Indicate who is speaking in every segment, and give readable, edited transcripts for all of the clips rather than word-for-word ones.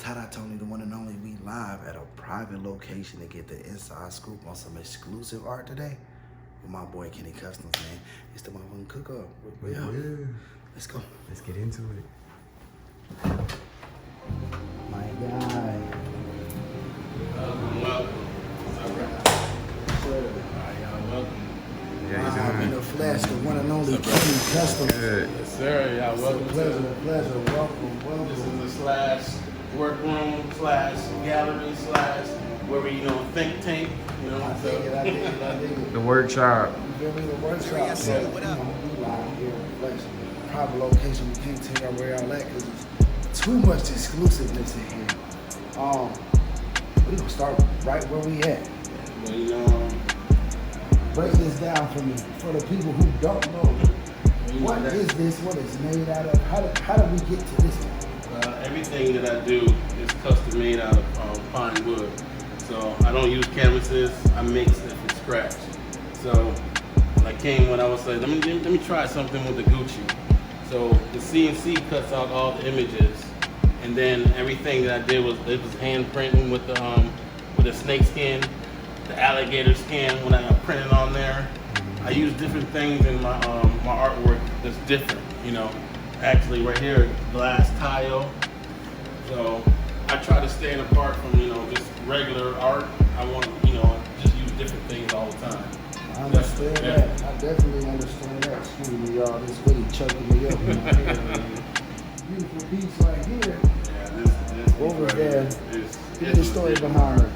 Speaker 1: Tada Tony, the one and only, we live at a private location to get the inside scoop on some exclusive art today with my boy Kenny Customs, man. It's the motherfucking CookUp.
Speaker 2: Yeah.
Speaker 1: Let's go.
Speaker 2: Let's get into it.
Speaker 1: My guy.
Speaker 3: Welcome.
Speaker 1: Sir.
Speaker 3: Welcome.
Speaker 1: Live in the flesh, the one and only Kenny Customs.
Speaker 2: Good.
Speaker 3: Yes, sir. Y'all welcome.
Speaker 1: Pleasure. Welcome.
Speaker 3: This is the slash workroom slash gallery slash where we think tank.
Speaker 1: I dig it.
Speaker 2: The workshop.
Speaker 1: You feel me? The workshop. So, we live here in the flesh. Private location, we can't tell y'all where y'all at because it's too much exclusiveness in here. We're gonna start right where we at.
Speaker 3: Well,
Speaker 1: Break this down for me, for the people who don't know. What is this? What it's made out of? How do we get to this?
Speaker 3: everything that I do is custom made out of pine wood. So I don't use canvases. I mix it from scratch. So when I was like, let me try something with the Gucci. So the CNC cuts out all the images, and then everything that I did was hand printing with the snake skin, the alligator skin. When I printed on there, I use different things in my artwork that's different. Actually right here, glass tile. So I try to stay apart from just regular art. I want just use different things all the time.
Speaker 1: I understand that. I definitely understand that. Excuse me, y'all. This really choking me up in my head. Beautiful piece right here.
Speaker 3: Yeah, this
Speaker 1: What was that? Give the story
Speaker 3: it.
Speaker 1: behind it.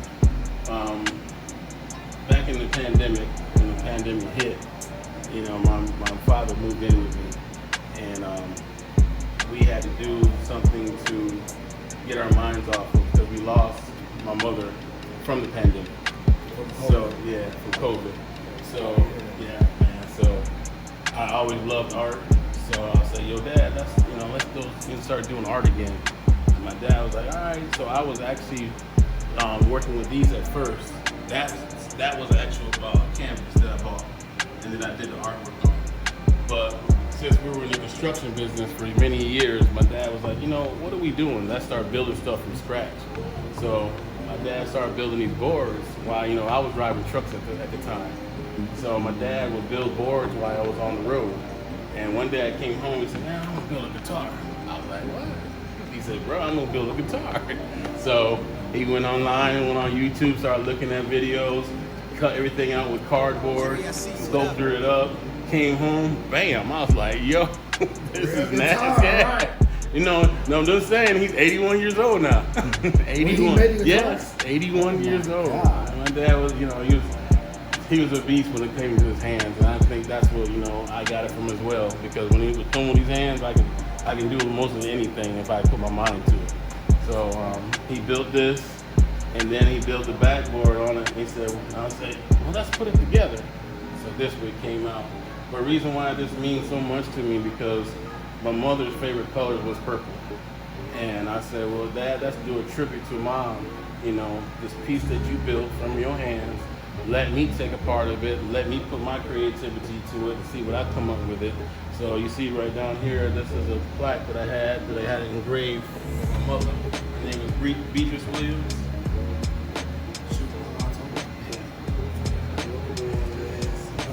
Speaker 3: Back in the pandemic, when the pandemic hit, my father moved in with me, and we had to do something to get our minds off of because we lost my mother from the pandemic. So yeah, from COVID. So yeah, man. So I always loved art. So I said, "Yo, Dad, let's go start doing art again." And my dad was like, "All right." So I was actually working with these at first. That was the actual canvas that I bought, and then I did the artwork on it. But since we were in the construction business for many years, my dad was like, what are we doing? Let's start building stuff from scratch. So my dad started building these boards while I was driving trucks at the time. So my dad would build boards while I was on the road. And one day I came home and said, "Man, I'm gonna build a guitar." I was like, "What?" He said, "Bro, I'm gonna build a guitar." So he went online, went on YouTube, started looking at videos, cut everything out with cardboard, sculpted it up, came home, bam. I was like, "Yo, this is nasty."
Speaker 1: Right.
Speaker 3: No, I'm just saying, he's 81 years old now. 81. Yes, 81 years old.
Speaker 1: God.
Speaker 3: My dad was, he was a beast when it came to his hands, and I think that's what I got it from as well. Because when he was coming with his hands, I can do most of anything if I put my mind to it. So he built this, and then he built the backboard on it. And he said, "I said, well, let's put it together." So this way it came out. But the reason why this means so much to me because my mother's favorite color was purple, and I said, "Well, Dad, let's do a tribute to Mom. This piece that you built from your hands. Let me take a part of it. Let me put my creativity to it and see what I come up with it." So you see right down here, this is a plaque that I had engraved with my mother. Her name is Beatrice Williams.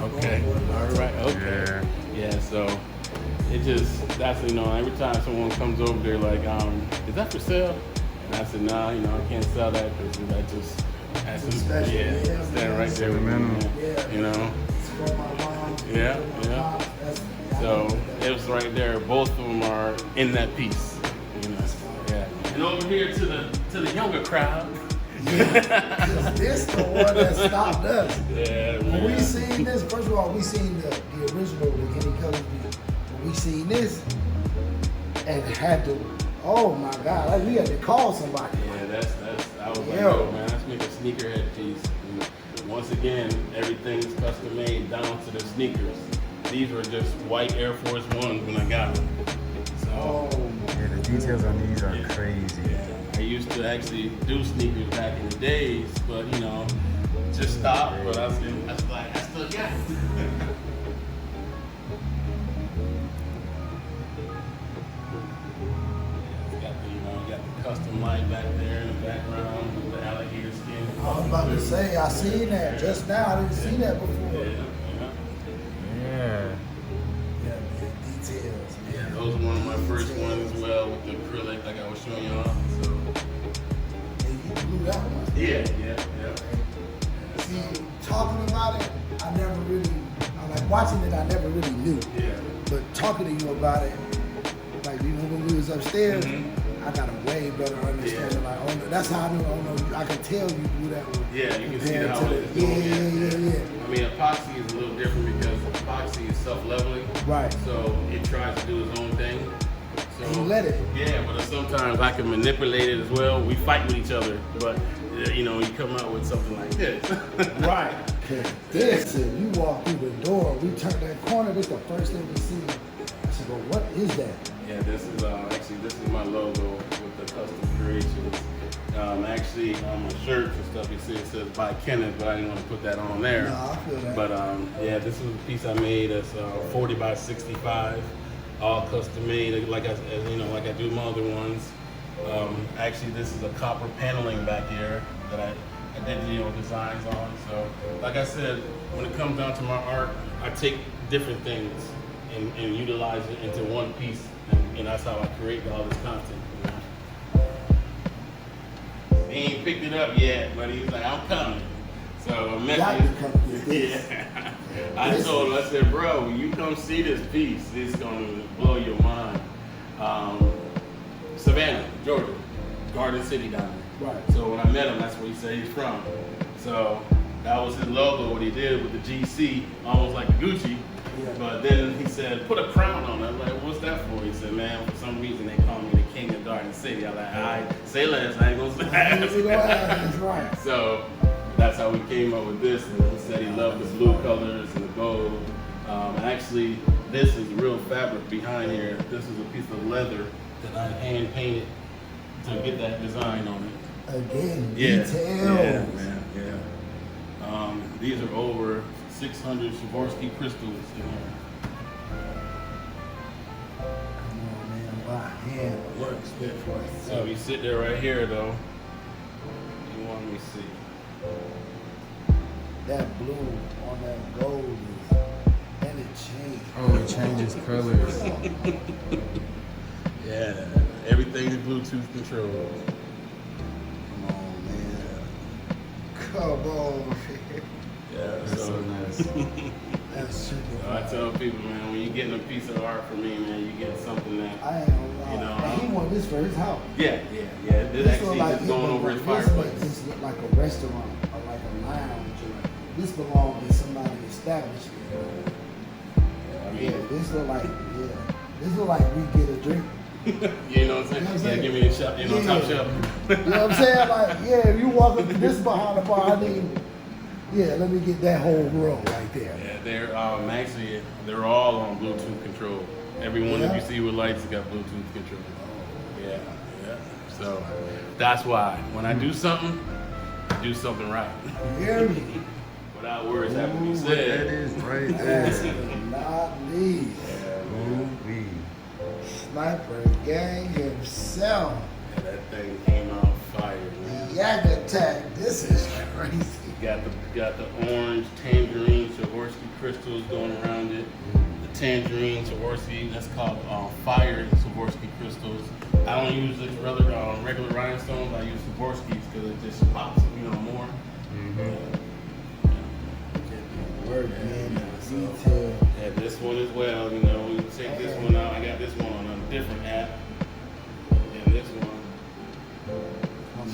Speaker 3: Okay. All right. Okay. Yeah. So that's every time someone comes over there like, "Is that for sale?" And I said, "Nah, I can't sell that because that's standing right there with me. Yeah. So it was right there. Both of them are in that piece. Yeah. And over here to the younger crowd.
Speaker 1: This the one that stopped us.
Speaker 3: Yeah.
Speaker 1: When we seen this, first of all, we seen the original, the Kenny Customs. When we seen this, and had to, oh my God, we had to call somebody.
Speaker 3: Yeah, I was like, "Yo, man, let's make a sneakerhead piece." And once again, everything's custom made down to the sneakers. These were just white Air Force Ones when I got them. So,
Speaker 2: Yeah, the details on these are crazy.
Speaker 3: Yeah. I used to actually do sneakers back in the days, but just stopped. But I still got it. Got the custom light back there in the background with the alligator skin.
Speaker 1: I was about to say, I seen that just now. I didn't see that before.
Speaker 3: Yeah.
Speaker 2: Yeah.
Speaker 1: Yeah, man, details, man.
Speaker 3: Yeah, those were one of my first ones as well with the acrylic, like I was showing y'all. So.
Speaker 1: And you blew that one.
Speaker 3: Yeah.
Speaker 1: See, talking about it, I like watching it, I never really knew.
Speaker 3: Yeah.
Speaker 1: But talking to you about it, like when we was upstairs, I got a way better understanding.
Speaker 3: Yeah.
Speaker 1: Like, that's how I knew. I could tell you blew that one.
Speaker 3: Yeah, you can see
Speaker 1: compared
Speaker 3: how
Speaker 1: to
Speaker 3: it's
Speaker 1: the-
Speaker 3: doing.
Speaker 1: Yeah.
Speaker 3: I mean, epoxy is a little different because epoxy is self-leveling.
Speaker 1: Right.
Speaker 3: So it tries to do its own thing. So
Speaker 1: You let it.
Speaker 3: Yeah, but sometimes I can manipulate it as well. We fight with each other, but you come out with something like this.
Speaker 1: Right. This, and you walk through the door, we turn that corner, this the first thing we see. I said, well, what is that?
Speaker 3: Yeah, this is my logo with the custom creations. Actually, on my shirts and stuff, it says by Kenneth, but I didn't want to put that on there.
Speaker 1: No, I feel that.
Speaker 3: But yeah, this was a piece I made that's 40 by 65, all custom made, like I do my other ones. Actually, this is a copper paneling back here that I did designs on. So, like I said, when it comes down to my art, I take different things and utilize it into one piece, and that's how I create all this content. He ain't picked it up yet, but he's like, I'm coming. So I met him. Yeah. I told him, I said, bro, when you come see this piece, it's gonna blow your mind. Savannah, Georgia, Garden City down there.
Speaker 1: Right.
Speaker 3: So when I met him, that's where he said he's from. So that was his logo, what he did with the GC, almost like the Gucci.
Speaker 1: Yeah.
Speaker 3: But then he said, put a crown on it. I'm like, what's that for? He said, man, for some reason they call me the king of Garden City. I'm like, all right, say less, I ain't gonna say
Speaker 1: That's right.
Speaker 3: So that's how we came up with this. And he said he loved the blue colors and the gold. Actually, this is real fabric behind here. This is a piece of leather that I hand painted to get that design on it.
Speaker 1: Again,
Speaker 3: Yeah,
Speaker 1: details.
Speaker 3: man, yeah. These are over 600 Swarovski crystals in here.
Speaker 1: Come on, man, my hand works before it.
Speaker 3: So if you sit there right here, though, you want me to see.
Speaker 1: That blue on that gold is, and it changed.
Speaker 2: Oh, it changes colors.
Speaker 3: Yeah, everything is Bluetooth controlled.
Speaker 1: Come on, man. Come on.
Speaker 3: Yeah,
Speaker 2: That's so nice.
Speaker 1: That's super.
Speaker 3: I tell people, man, when you're getting a piece of art from me, man, you get something that.
Speaker 1: I ain't gonna lie.
Speaker 3: You know,
Speaker 1: Like, he want this for his house.
Speaker 3: Yeah. This actually just going over his fireplace.
Speaker 1: This look like a restaurant or like a lounge. Or like, this belongs to somebody established.
Speaker 3: I
Speaker 1: Yeah,
Speaker 3: mean,
Speaker 1: this look like we get a drink.
Speaker 3: you know what I'm saying?
Speaker 1: You know what I'm
Speaker 3: Yeah,
Speaker 1: saying?
Speaker 3: give me a shot, top shelf.
Speaker 1: You know what I'm saying? Like, yeah, if you walk up to this behind the bar, I need, let me get that whole row right there.
Speaker 3: Yeah, they're actually they're all on Bluetooth control. Every one that you see with lights has got Bluetooth control. Yeah. So that's why when I do something right.
Speaker 1: You hear me?
Speaker 3: Without words having to be
Speaker 2: That
Speaker 3: said.
Speaker 2: is right
Speaker 1: Last
Speaker 2: there.
Speaker 1: but not least,
Speaker 2: Movie.
Speaker 1: Sniper Gang himself.
Speaker 3: Yeah, that thing came out fire, man.
Speaker 1: Yak Attack. This is crazy.
Speaker 3: Got the orange tangerine Swarovski crystals going around it. The tangerine Swarovski, that's called fire Swarovski crystals. I don't use the regular rhinestones. I use Swarovskis because it just pops, more.
Speaker 1: Word, man. Detail.
Speaker 3: Yeah, this one as well. We take this one out. I got this one on a different app. And this one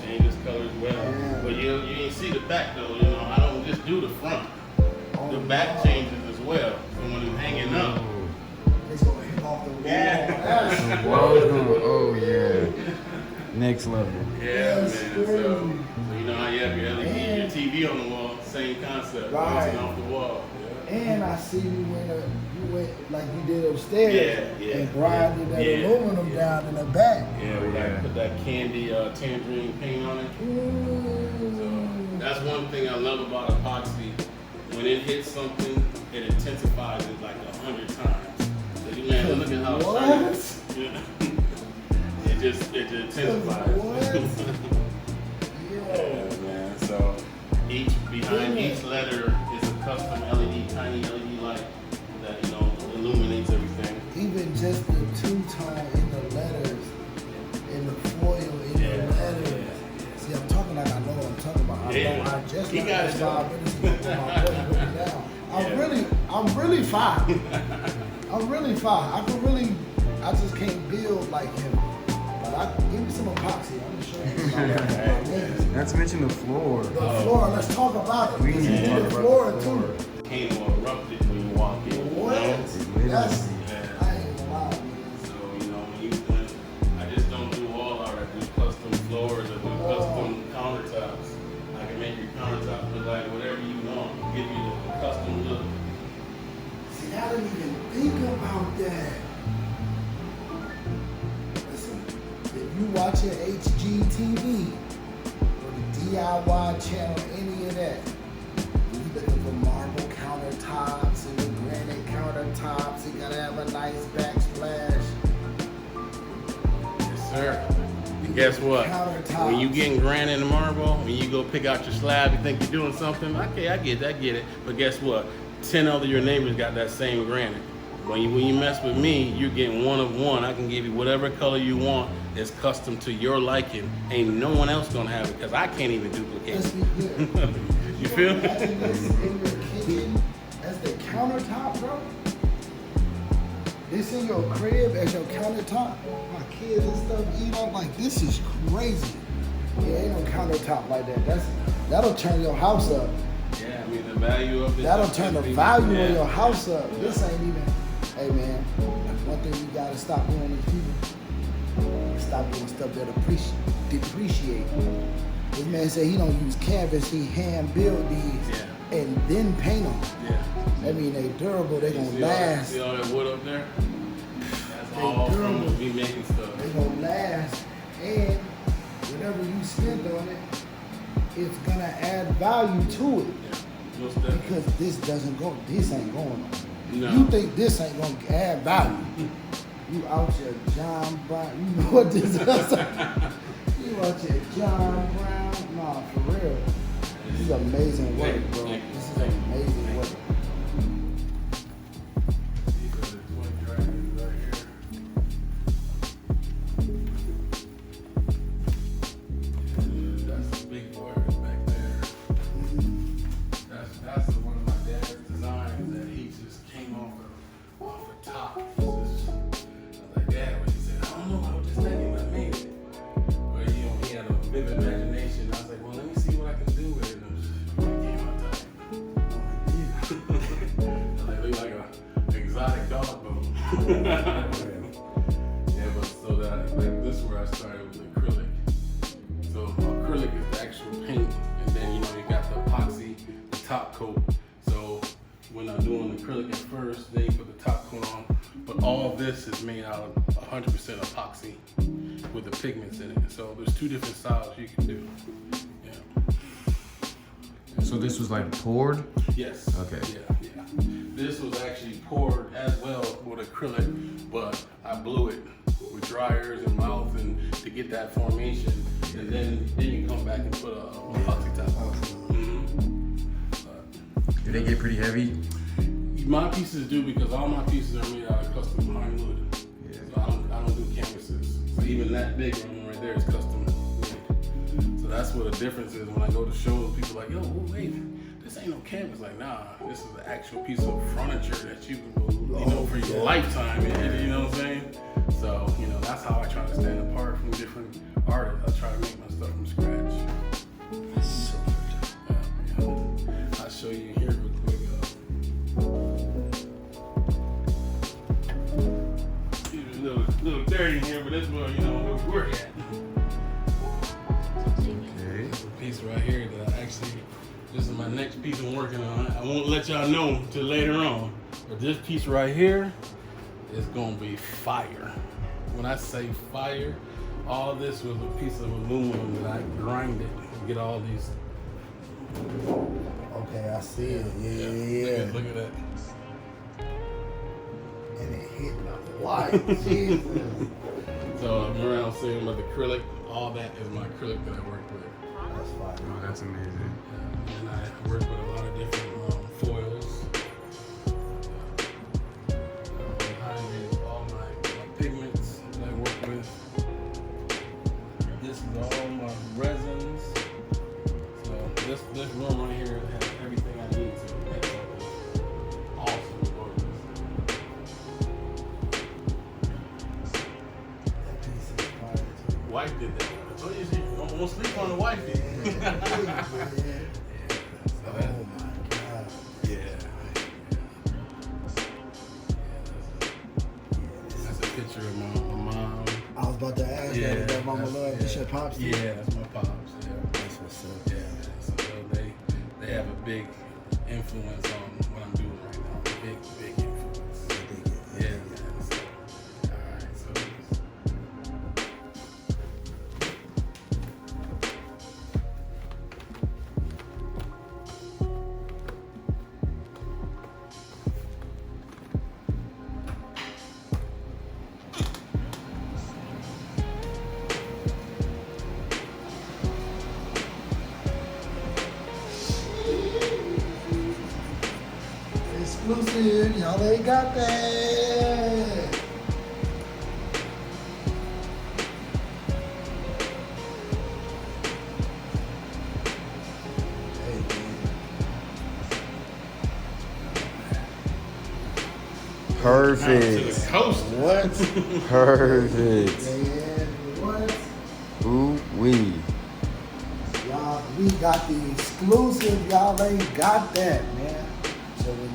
Speaker 3: changes color as well.
Speaker 1: Yeah.
Speaker 3: But you ain't see the back though. I don't just do the front. The back changes as well. So when it's hanging up.
Speaker 1: It's gonna hit off the wall.
Speaker 3: Yeah.
Speaker 2: Oh yeah. Next level.
Speaker 3: Yeah,
Speaker 1: That's
Speaker 3: man.
Speaker 1: crazy.
Speaker 3: So you know how you have your LED, your TV on the wall, same concept,
Speaker 1: Right.
Speaker 3: bouncing off the wall.
Speaker 1: And I see you went like you did upstairs
Speaker 3: Yeah.
Speaker 1: and grinded that aluminum down in the back.
Speaker 3: Yeah, we gotta put that candy tangerine paint on it. So that's one thing I love about epoxy. When it hits something, it intensifies it like 100 times. So you man, look at how
Speaker 1: What?
Speaker 3: it just intensifies.
Speaker 1: What?
Speaker 3: Yeah, man. So behind each letter is a custom LED, tiny LED light that illuminates everything.
Speaker 1: Even just the two-tone in the letters, in the foil in the letters. See, I'm talking like I know what I'm talking about. I just
Speaker 3: He
Speaker 1: learned
Speaker 3: got
Speaker 1: this
Speaker 3: it.
Speaker 1: 5 minutes ago when my boy put me down. I'm really fine. I'm really fine. I just can't build like him. But give me some epoxy. I'm gonna show you my legs.
Speaker 2: Not to mention the floor.
Speaker 1: The floor, let's talk about it.
Speaker 2: We need to talk
Speaker 1: the
Speaker 2: about
Speaker 1: floor
Speaker 2: the floor.
Speaker 1: too.
Speaker 3: Came or erupted when you walk in.
Speaker 1: What? That's,
Speaker 3: Yeah.
Speaker 1: I ain't gonna lie, man.
Speaker 3: So, when I just don't do wall art, I do custom floors, I do custom countertops. I can make your countertops look like whatever you want, give you the custom look.
Speaker 1: See, I didn't even think about that. Listen, if you watching HGTV or the DIY channel, any of that, you looking for marble countertops and the granite countertops, you gotta have a nice backsplash.
Speaker 3: Yes, sir. And guess what?
Speaker 1: Countertops.
Speaker 3: When you getting granite and marble, when you go pick out your slab, you think you're doing something. Okay, I get it. But guess what? 10 other your neighbors got that same granite. When you mess with me, you're getting one of one. I can give you whatever color you want. It's custom to your liking. Ain't no one else gonna have it because I can't even duplicate
Speaker 1: Let's
Speaker 3: it.
Speaker 1: be clear.
Speaker 3: You feel?
Speaker 1: Imagine this in your kitchen as the countertop, bro. This in your crib as your countertop. My kids and stuff eat on like this is crazy. Yeah, ain't no countertop like that. That'll turn your house up.
Speaker 3: Yeah, I mean the value of it.
Speaker 1: That'll turn the value
Speaker 3: Yeah.
Speaker 1: of your house up. This ain't even. Hey man, one thing you gotta stop doing is people stop doing stuff that depreciate. This man said he don't use canvas, he hand build these and then paint them.
Speaker 3: Yeah.
Speaker 1: That mean they durable, they gonna last.
Speaker 3: See all that wood up there? That's
Speaker 1: They
Speaker 3: all
Speaker 1: durable.
Speaker 3: from me making stuff.
Speaker 1: They gonna last, and whatever you spend on it, it's gonna add value to it.
Speaker 3: Yeah. Most definitely.
Speaker 1: Because this ain't going on.
Speaker 3: No.
Speaker 1: You think this ain't gonna add value? You out here, John Brown. You know what this is? You out here, John Brown. Nah, for real. This is amazing work, bro. This is amazing work.
Speaker 3: These are the 20 dragons right here. That's the big boy back there. That's the one of my dad's designs that he just came off the top. I was like, Dad, what he said, I don't know how this thing I made it. But he had a vivid imagination. I was like, well, let me see what I can do with it. And it came out tight. Like, look like an exotic dog bone. Yeah, but so that like this is where I started with acrylic. So acrylic is the actual paint, and then you got the epoxy, the top coat. So when I'm doing acrylic at first, then you put the top coat on. But all this is made out of 100% epoxy with the pigments in it. So there's 2 different styles you can do. Yeah.
Speaker 2: So this was like poured?
Speaker 3: Yes.
Speaker 2: Okay.
Speaker 3: Yeah. This was actually poured as well with acrylic, but I blew it with dryers and mouth and to get that formation, and then you come back and put a epoxy top on.
Speaker 2: Do they get pretty heavy?
Speaker 3: My pieces do because all my pieces are made out of custom pine wood.
Speaker 2: Yeah.
Speaker 3: So I don't do canvases. So even that big one right there is custom made. So that's what the difference is when I go to shows. People are like, yo, wait, this ain't no canvas. Like, nah, this is an actual piece of furniture that you can, for your lifetime. You know what I'm saying? So, that's how I try to stand apart from different artists. I try to make my stuff from scratch.
Speaker 1: So
Speaker 3: I'll show you here real quick. It's a little dirty in here, but that's where where we work at.
Speaker 2: Okay.
Speaker 3: This piece right here that this is my next piece I'm working on. I won't let y'all know till later on, but this piece right here is gonna be fire. When I say fire, all this was a piece of aluminum that I grinded and get all these.
Speaker 1: okay, I see it. Yeah.
Speaker 3: Look at that.
Speaker 1: And it hit my life. Jesus.
Speaker 3: So walking around saying about the acrylic. All that is my acrylic that I work with.
Speaker 1: That's fine.
Speaker 2: Oh, that's amazing.
Speaker 3: And I work with a lot of different foils. Behind me is all my pigments that I work with. This is all my resins. So this room right here has everything I need to make something awesome and gorgeous.
Speaker 1: That piece is fire too.
Speaker 3: Wife did that. I told you she won't sleep on the wifey.
Speaker 1: Oh my God.
Speaker 3: Yeah. That's a picture of my mom.
Speaker 1: I was about to ask that. Is that Mama Love? This your pops? too?
Speaker 3: Yeah, that's my pops. Yeah.
Speaker 1: That's what's up.
Speaker 3: Yeah. So they have a big influence on what I'm doing right now. Big influence. Yeah. So, all right. So.
Speaker 1: Exclusive, y'all ain't got that. Hey man.
Speaker 3: To
Speaker 2: Perfect.
Speaker 3: the coast.
Speaker 1: What?
Speaker 2: Perfect.
Speaker 1: Man, what?
Speaker 2: Ooh wee.
Speaker 1: Y'all, we got the exclusive. Y'all ain't got that, man. So when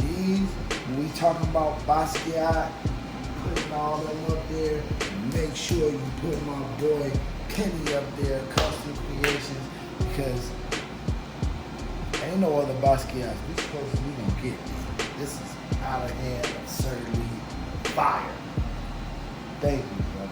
Speaker 1: we talking about Basquiat, putting all them up there, make sure you put my boy Kenny up there, Custom Creations, because ain't no other Basquiats. We gonna get. This is out of hand, absurdly fire. Thank you, bro.